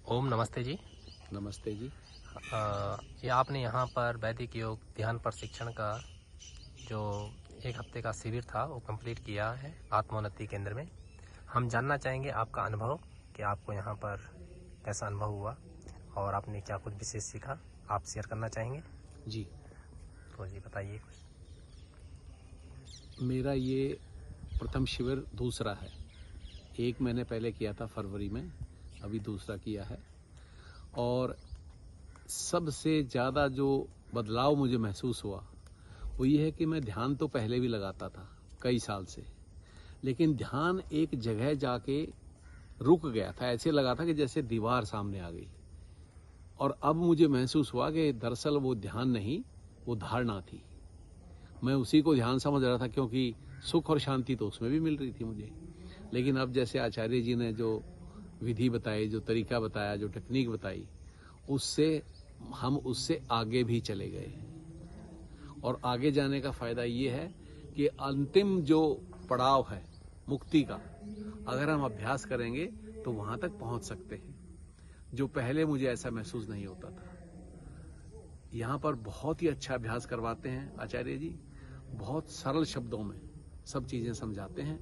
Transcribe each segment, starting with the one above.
ओम नमस्ते जी। नमस्ते जी। ये आपने यहाँ पर वैदिक योग ध्यान प्रशिक्षण का जो 1 हफ्ते का शिविर था वो कंप्लीट किया है आत्मोन्नति केंद्र में। हम जानना चाहेंगे आपका अनुभव कि आपको यहाँ पर कैसा अनुभव हुआ और आपने क्या कुछ विशेष सीखा, आप शेयर करना चाहेंगे? जी, तो जी बताइए कुछ। मेरा ये प्रथम शिविर दूसरा है। एक मैंने पहले किया था फरवरी में, अभी दूसरा किया है। और सबसे ज़्यादा जो बदलाव मुझे महसूस हुआ वो ये है कि मैं ध्यान तो पहले भी लगाता था कई साल से, लेकिन ध्यान एक जगह जाके रुक गया था। ऐसे लगा था कि जैसे दीवार सामने आ गई। और अब मुझे महसूस हुआ कि दरअसल वो ध्यान नहीं, वो धारणा थी। मैं उसी को ध्यान समझ रहा था क्योंकि सुख और शांति तो उसमें भी मिल रही थी मुझे। लेकिन अब जैसे आचार्य जी ने जो विधि बताई, जो तरीका बताया, जो टेक्निक बताई, हम उससे आगे भी चले गए। और आगे जाने का फायदा ये है कि अंतिम जो पड़ाव है मुक्ति का, अगर हम अभ्यास करेंगे तो वहां तक पहुंच सकते हैं, जो पहले मुझे ऐसा महसूस नहीं होता था। यहाँ पर बहुत ही अच्छा अभ्यास करवाते हैं आचार्य जी, बहुत सरल शब्दों में सब चीजें समझाते हैं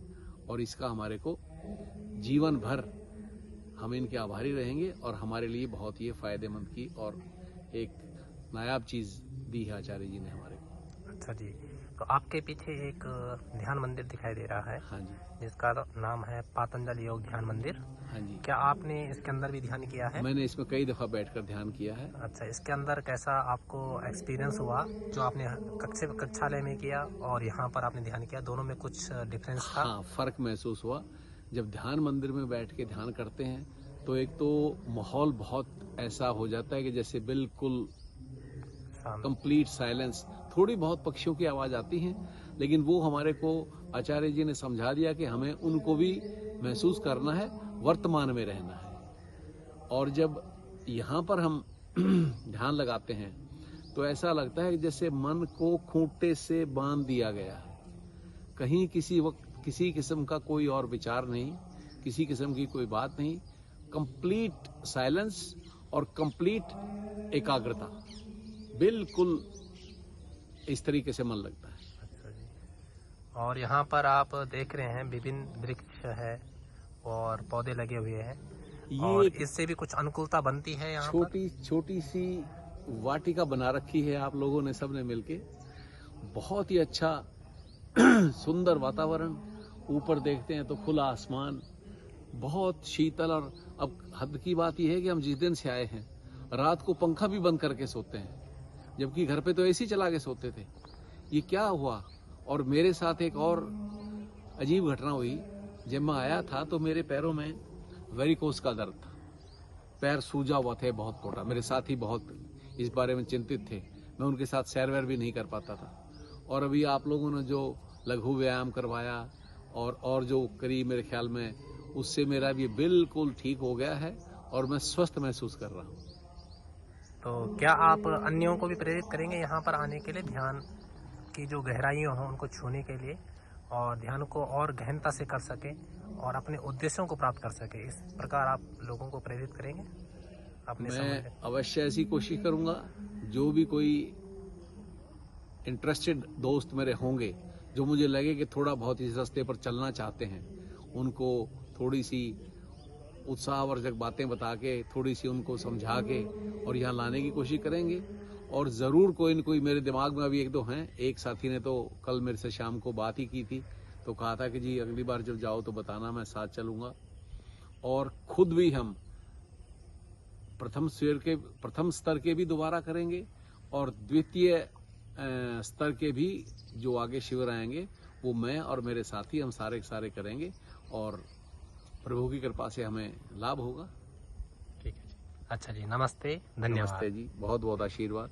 और इसका हमारे को जीवन भर हम इनके आभारी रहेंगे। और हमारे लिए बहुत ही फायदेमंद की और एक नायाब चीज दी है आचार्य जी ने हमारे को। अच्छा जी, तो आपके पीछे एक ध्यान मंदिर दिखाई दे रहा है। हाँ जी। जिसका नाम है पातंजल योग ध्यान मंदिर। हाँ जी। क्या आपने इसके अंदर भी ध्यान किया है? मैंने इसमें कई दफा बैठकर ध्यान किया है। अच्छा, इसके अंदर कैसा आपको एक्सपीरियंस हुआ जो आपने कक्षालय में किया और यहाँ पर आपने ध्यान किया, दोनों में कुछ डिफरेंस था? हाँ, फर्क महसूस हुआ। जब ध्यान मंदिर में बैठ के ध्यान करते हैं तो एक तो माहौल बहुत ऐसा हो जाता है कि जैसे बिल्कुल कंप्लीट साइलेंस। थोड़ी बहुत पक्षियों की आवाज आती है, लेकिन वो हमारे को आचार्य जी ने समझा दिया कि हमें उनको भी महसूस करना है, वर्तमान में रहना है। और जब यहाँ पर हम ध्यान लगाते हैं तो ऐसा लगता है कि जैसे मन को खूंटे से बांध दिया गया है। कहीं किसी वक्त किसी किस्म का कोई और विचार नहीं, किसी किस्म की कोई बात नहीं, कंप्लीट साइलेंस और कंप्लीट एकाग्रता। बिल्कुल इस तरीके से मन लगता है। अच्छा जी। और यहाँ पर आप देख रहे हैं विभिन्न वृक्ष है और पौधे लगे हुए हैं, और इससे भी कुछ अनुकूलता बनती है यहाँ पर। छोटी सी वाटिका बना रखी है आप लोगों ने सबने मिलके। बहुत ही अच्छा सुंदर वातावरण, ऊपर देखते हैं तो खुला आसमान, बहुत शीतल। और अब हद की बात यह है कि हम जिस दिन से आए हैं रात को पंखा भी बंद करके सोते हैं, जबकि घर पे तो एसी चला के सोते थे। ये क्या हुआ? और मेरे साथ एक और अजीब घटना हुई। जब मैं आया था तो मेरे पैरों में वेरिकोस का दर्द था, पैर सूजा हुआ थे बहुत मोटा। मेरे साथी बहुत इस बारे में चिंतित थे, मैं उनके साथ सैर वैर भी नहीं कर पाता था। और अभी आप लोगों ने जो लघु व्यायाम करवाया और जो करीब मेरे ख्याल में, उससे मेरा भी बिल्कुल ठीक हो गया है और मैं स्वस्थ महसूस कर रहा हूँ। तो क्या आप अन्यों को भी प्रेरित करेंगे यहाँ पर आने के लिए, ध्यान की जो गहराइयाँ हों उनको छूने के लिए, और ध्यान को और गहनता से कर सके और अपने उद्देश्यों को प्राप्त कर सके? इस प्रकार आप लोगों को प्रेरित करेंगे अपने? मैं अवश्य ऐसी कोशिश करूंगा। जो भी कोई इंटरेस्टेड दोस्त मेरे होंगे, जो मुझे लगे कि थोड़ा बहुत इस रास्ते पर चलना चाहते हैं, उनको थोड़ी सी उत्साहवर्धक बातें बता के, थोड़ी सी उनको समझा के और यहाँ लाने की कोशिश करेंगे। और ज़रूर कोई न कोई मेरे दिमाग में अभी एक दो हैं। एक साथी ने तो कल मेरे से शाम को बात ही की थी, तो कहा था कि जी अगली बार जब जाओ तो बताना, मैं साथ चलूंगा। और खुद भी हम प्रथम स्तर के भी दोबारा करेंगे और द्वितीय स्तर के भी जो आगे शिविर आएंगे वो मैं और मेरे साथी हम सारे के सारे करेंगे, और प्रभु की कृपा से हमें लाभ होगा। ठीक है जी। अच्छा जी, नमस्ते, धन्यवाद। नमस्ते जी, बहुत बहुत आशीर्वाद।